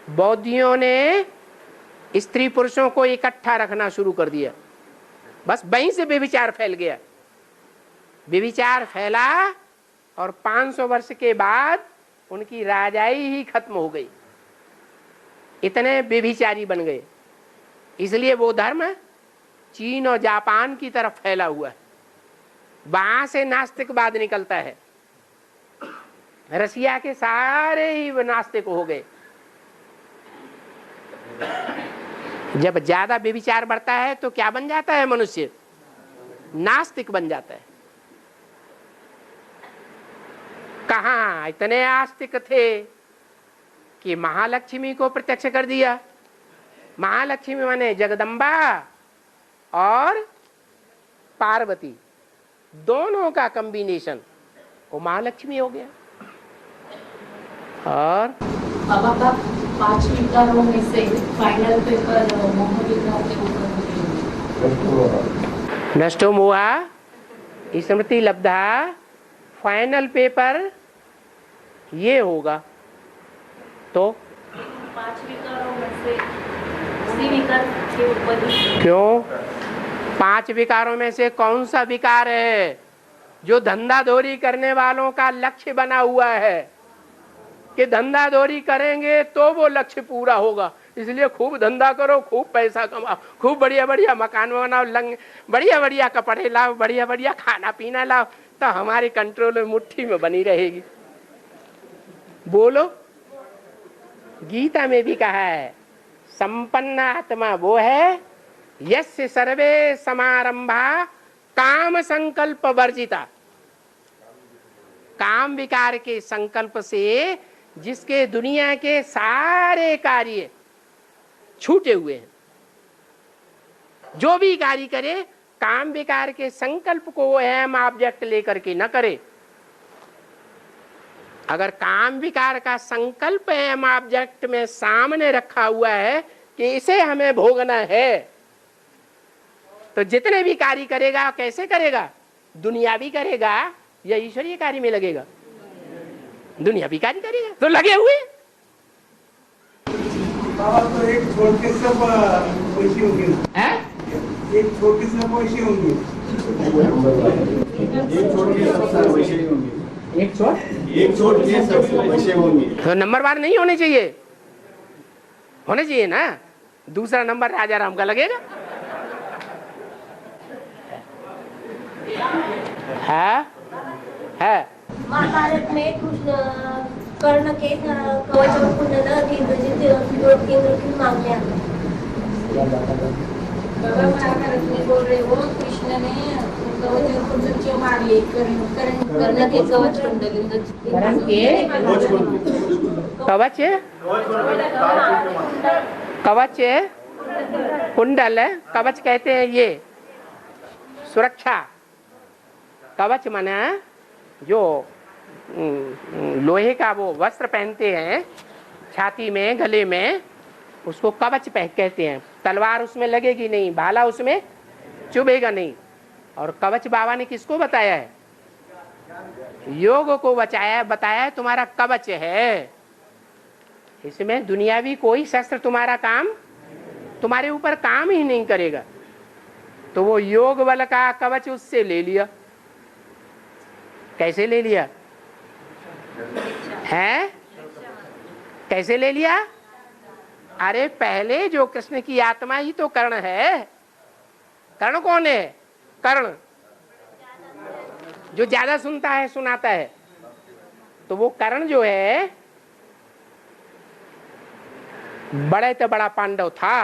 बौद्धियों ने स्त्री पुरुषों को इकट्ठा रखना शुरू कर दिया। बस वहीं से व्यभिचार फैल गया। व्यभिचार फैला और 500 वर्ष के बाद उनकी राजाई ही खत्म हो गई, इतने व्यभिचारी बन गए। इसलिए वो धर्म चीन और जापान की तरफ फैला हुआ है, वहां से नास्तिकवाद निकलता है। रसिया के सारे ही नास्तिक हो गए। जब ज्यादा व्यभिचार बढ़ता है तो क्या बन जाता है? मनुष्य नास्तिक बन जाता है। कहाँ इतने आस्तिक थे कि महालक्ष्मी को प्रत्यक्ष कर दिया। महालक्ष्मी माने जगदम्बा और पार्वती, दोनों का कॉम्बिनेशन, वो महालक्ष्मी हो गया। और बाबा का 5 विकारों में से फाइनल पेपर मोह विकार के ऊपर नष्टो मोहा स्मृति लब्धा, फाइनल पेपर ये होगा। तो 5 विकारों में से उसी विकार के ऊपर ही। क्यों? 5 विकारों में से कौन सा विकार है जो धंधाधोरी करने वालों का लक्ष्य बना हुआ है कि धंधाधोरी करेंगे तो वो लक्ष्य पूरा होगा? इसलिए खूब धंधा करो, खूब पैसा कमाओ, खूब बढ़िया बढ़िया मकान बनाओ, बढ़िया बढ़िया कपड़े लाओ, बढ़िया बढ़िया खाना पीना लाओ, तो हमारे कंट्रोल में मुट्ठी में बनी रहेगी। बोलो, गीता में भी कहा है संपन्न आत्मा वो है यस्य सर्वे समारंभा काम संकल्प वर्जिता। काम विकार के संकल्प से जिसके दुनिया के सारे कार्य छूटे हुए हैं, जो भी कार्य करे काम विकार के संकल्प को अहम ऑब्जेक्ट लेकर के न करे। अगर काम विकार का संकल्प अहम ऑब्जेक्ट में सामने रखा हुआ है कि इसे हमें भोगना है, तो जितने भी कार्य करेगा कैसे करेगा? दुनियावी करेगा या ईश्वरीय कार्य में लगेगा? दुनियावी कार्य करेगा तो लगे हुए। तो एक छोड़ के सब पैसे होंगे ना, एक छोड़ के सब पैसे होंगे, एक छोड़ के सब पैसे होंगे, एक छोड़ के सब पैसे होंगे। तो नंबरवार नहीं होने चाहिए, होने चाहिए ना। दूसरा नंबर राजा राम का लगेगा। है महाभारत में कृष्ण कर्ण के कवच और कुंडल केंद्र क्यों मांगने आते? बाबा महाभारत में बोल रहे हो कृष्ण ने कवच और कुंडल क्यों मांगे? कर्ण के कवच कुंडल कवच कवच कुंडल कवच कहते हैं ये सुरक्षा। कवच माना जो लोहे का वो वस्त्र पहनते हैं छाती में गले में, उसको कवच कहते हैं। तलवार उसमें लगेगी नहीं, भाला उसमें चुभेगा नहीं। और कवच बाबा ने किसको बताया है? योग को बताया है तुम्हारा कवच है। इसमें दुनियावी कोई शस्त्र तुम्हारा काम तुम्हारे ऊपर काम ही नहीं करेगा। तो वो योग बल का कवच उससे ले लिया। कैसे ले लिया है? कैसे ले लिया? अरे पहले जो कृष्ण की आत्मा ही तो कर्ण है। कर्ण कौन है? कर्ण जो ज्यादा सुनता है सुनाता है। तो वो कर्ण जो है बड़े से बड़ा पांडव था।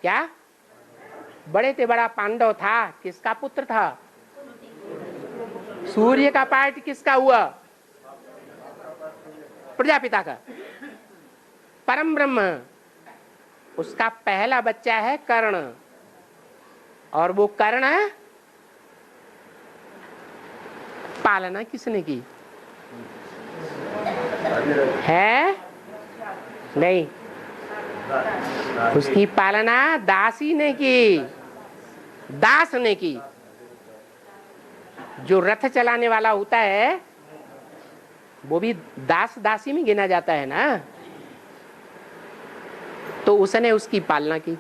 क्या बड़े से बड़ा पांडव था? किसका पुत्र था? सूर्य का पार्ट किसका हुआ? प्रजापिता का। परम ब्रह्म उसका पहला बच्चा है कर्ण। और वो कर्ण पालना किसने की है? नहीं, उसकी पालना दासी ने की, दास ने की। जो रथ चलाने वाला होता है वो भी दास दासी में गिना जाता है ना। तो उसने उसकी पालना की।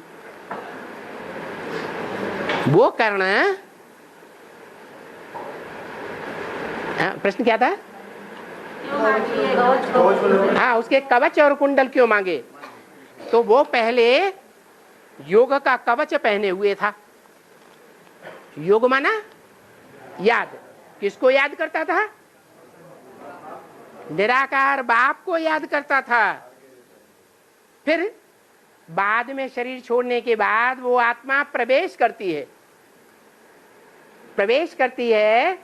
वो कर्ण, प्रश्न क्या था? हाँ, उसके कवच और कुंडल क्यों मांगे? तो वो पहले योग का कवच पहने हुए था। योग माना याद। किसको याद करता था? निराकार बाप को याद करता था। फिर बाद में शरीर छोड़ने के बाद वो आत्मा प्रवेश करती है। प्रवेश करती है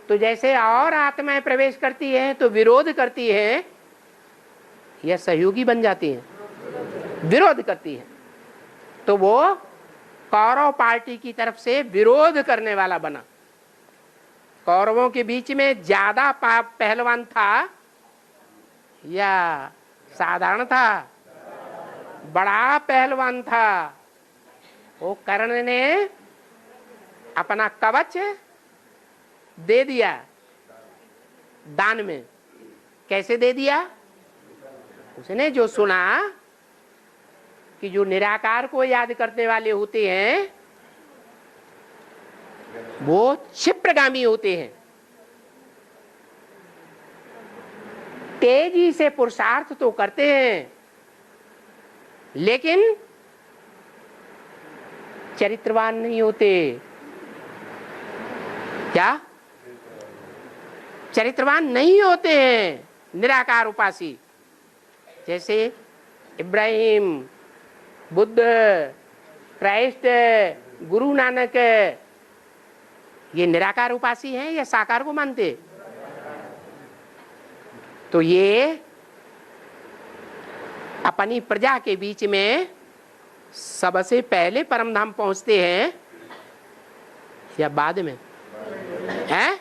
तो जैसे और आत्माएं प्रवेश करती हैं तो विरोध करती हैं या सहयोगी बन जाती हैं? विरोध करती है। तो वो कौरव पार्टी की तरफ से विरोध करने वाला बना। कौरवों के बीच में ज्यादा पहलवान था या साधारण था? बड़ा पहलवान था। वो कर्ण ने अपना कवच दे दिया दान में। कैसे दे दिया? उसने जो सुना कि जो निराकार को याद करने वाले होते हैं वो क्षिप्रगामी होते हैं, तेजी से पुरुषार्थ तो करते हैं लेकिन चरित्रवान नहीं होते। क्या? चरित्रवान नहीं होते हैं निराकार उपासी। जैसे इब्राहिम, बुद्ध, क्राइस्ट, गुरु नानक, ये निराकार उपासी हैं या साकार को मानते? तो ये अपनी प्रजा के बीच में सबसे पहले परम धाम पहुंचते हैं या बाद में? है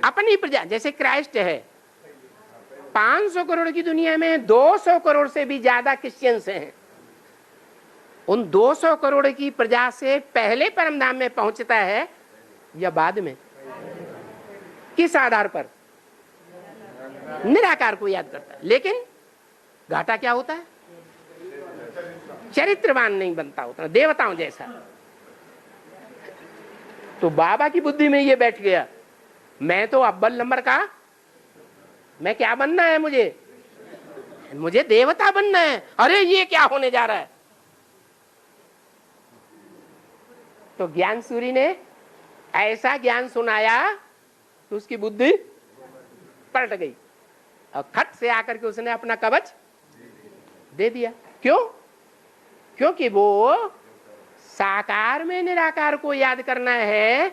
अपनी प्रजा। जैसे क्राइस्ट है, 500 करोड़ की दुनिया में 200 करोड़ से भी ज्यादा क्रिश्चियंस हैं। उन 200 करोड़ की प्रजा से पहले परम धाम में पहुंचता है या बाद में? किस आधार पर? निराकार को याद करता है। लेकिन घाटा क्या होता है? चरित्रवान नहीं बनता उतना, देवताओं जैसा। तो बाबा की बुद्धि में ये बैठ गया, मैं तो अव्वल नंबर का, मैं क्या बनना है? मुझे देवता बनना है। अरे ये क्या होने जा रहा है? तो ज्ञान सूरी ने ऐसा ज्ञान सुनाया तो उसकी बुद्धि पलट गई और खट से आकर के उसने अपना कवच दे दिया। क्यों? क्योंकि वो साकार में निराकार को याद करना है,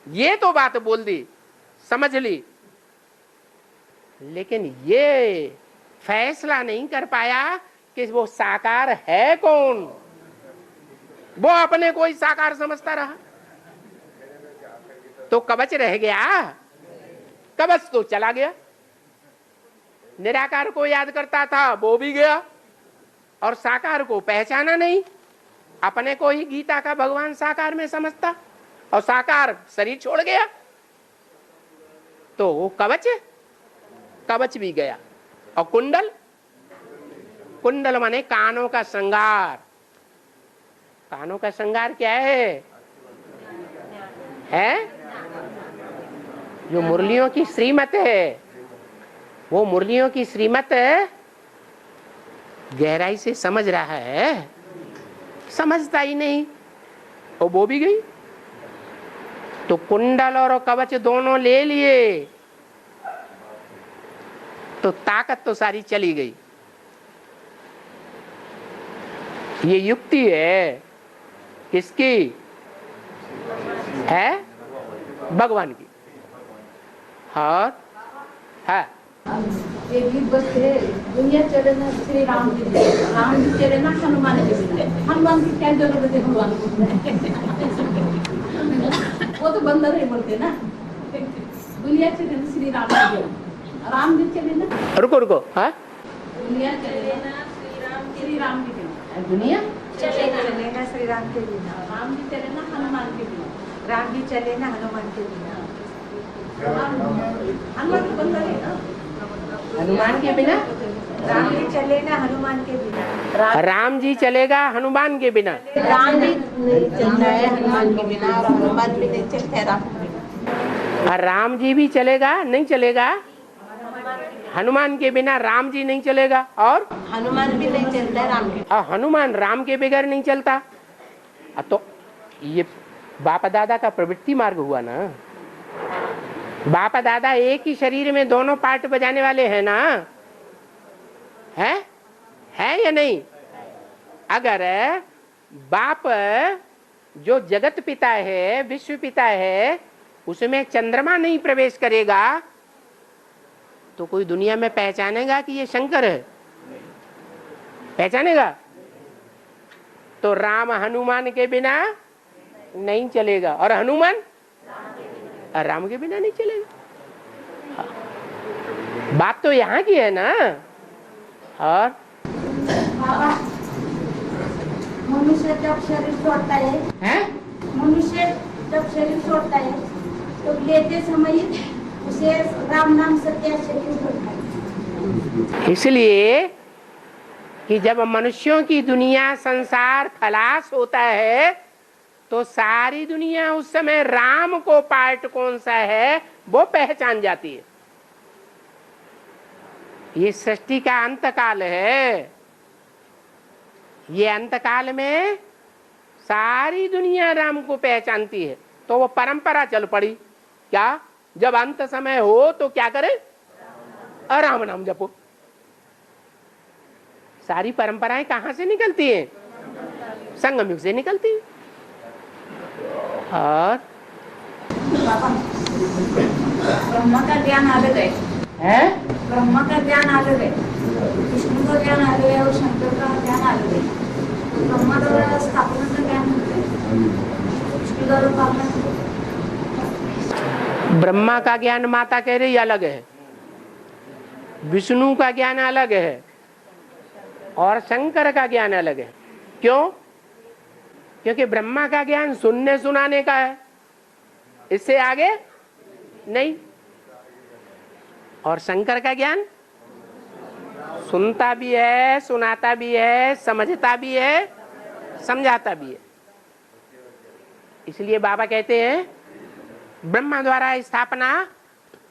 ये तो बात बोल दी, समझ ली, लेकिन ये फैसला नहीं कर पाया कि वो साकार है कौन। वो अपने को ही साकार समझता रहा, तो कवच रह गया, कवच तो चला गया। निराकार को याद करता था, वो भी गया, और साकार को पहचाना नहीं, अपने को ही गीता का भगवान साकार में समझता, और साकार शरीर छोड़ गया, तो वो कवच भी गया। और कुंडल, कुंडल माने कानों का श्रृंगार। कानों का श्रृंगार क्या है? जो मुरलियों की श्रीमत है, वो मुरलियों की श्रीमत गहराई से समझ रहा है, समझता ही नहीं, और वो भी गई। तो कुंडल और कवच दोनों ले लिए तो ताकत तो सारी चली गई। ये युक्ति है किसकी? है भगवान की। और है एक गीत बजते है, दुनिया चले ना श्री राम जी, राम जी चले ना हनुमान जी। हनुमान की क्या जरूरत है भगवान को? वो तो बंदर है बोलते ना। दुनिया चले ना श्री राम जी, राम जी चले ना। रुको हाँ, दुनिया चले ना श्री राम जी के, दुनिया चले ना श्री राम के बिना, राम जी चले ना हनुमान के बिना, राम जी चले ना हनुमान के बिना। हनुमान तो बंदर है ना। हनुमान के बिना, राम जी चले ना हनुमान के बिना, राम जी चलेगा हनुमान के बिना। राम जी नहीं चलता है हनुमान के बिना, और हनुमान भी नहीं चलता है राम के बिना। और राम जी भी चलेगा नहीं चलेगा हनुमान के बिना, राम जी नहीं चलेगा, और हनुमान भी नहीं चलता है राम के। और हनुमान राम के बगैर नहीं चलता। तो ये बाप दादा का प्रवृत्ति मार्ग हुआ ना। बाप दादा एक ही शरीर में दोनों पार्ट बजाने वाले हैं ना, है या नहीं? अगर बाप जो जगत पिता है, विश्व पिता है, उसमें चंद्रमा नहीं प्रवेश करेगा तो कोई दुनिया में पहचानेगा कि ये शंकर है? पहचानेगा? तो राम हनुमान के बिना नहीं चलेगा, और हनुमान राम के बिना नहीं चलेगा। बात तो यहाँ की है ना। और मनुष्य जब शरीर छोड़ता है, मनुष्य जब शरीर छोड़ता है तो लेते समय उसे राम नाम सत्य शरीर होता है। इसलिए कि जब मनुष्यों की दुनिया संसार खलास होता है तो सारी दुनिया उस समय राम को पार्ट कौन सा है वो पहचान जाती है। ये सृष्टि का अंतकाल है। ये अंतकाल में सारी दुनिया राम को पहचानती है, तो वो परंपरा चल पड़ी। क्या? जब अंत समय हो तो क्या करे? राम नाम जपो। सारी परंपराएं कहां से निकलती हैं? संगम युग से निकलती है। और ब्रह्मा का ज्ञान अलग है, ब्रह्मा का ज्ञान अलग है, विष्णु का ज्ञान अलग है, और शंकर का ज्ञान अलग है। ब्रह्मा द्वारा स्थापना का ज्ञान होता है, विष्णु द्वारा पालना। ब्रह्मा का ज्ञान माता कह रही अलग है, विष्णु का ज्ञान अलग है, और शंकर का ज्ञान अलग है। क्यों? क्योंकि ब्रह्मा का ज्ञान सुनने सुनाने का है, इससे आगे नहीं। और शंकर का ज्ञान सुनता भी है, सुनाता भी है, समझता भी है, समझाता भी है। इसलिए बाबा कहते हैं ब्रह्मा द्वारा स्थापना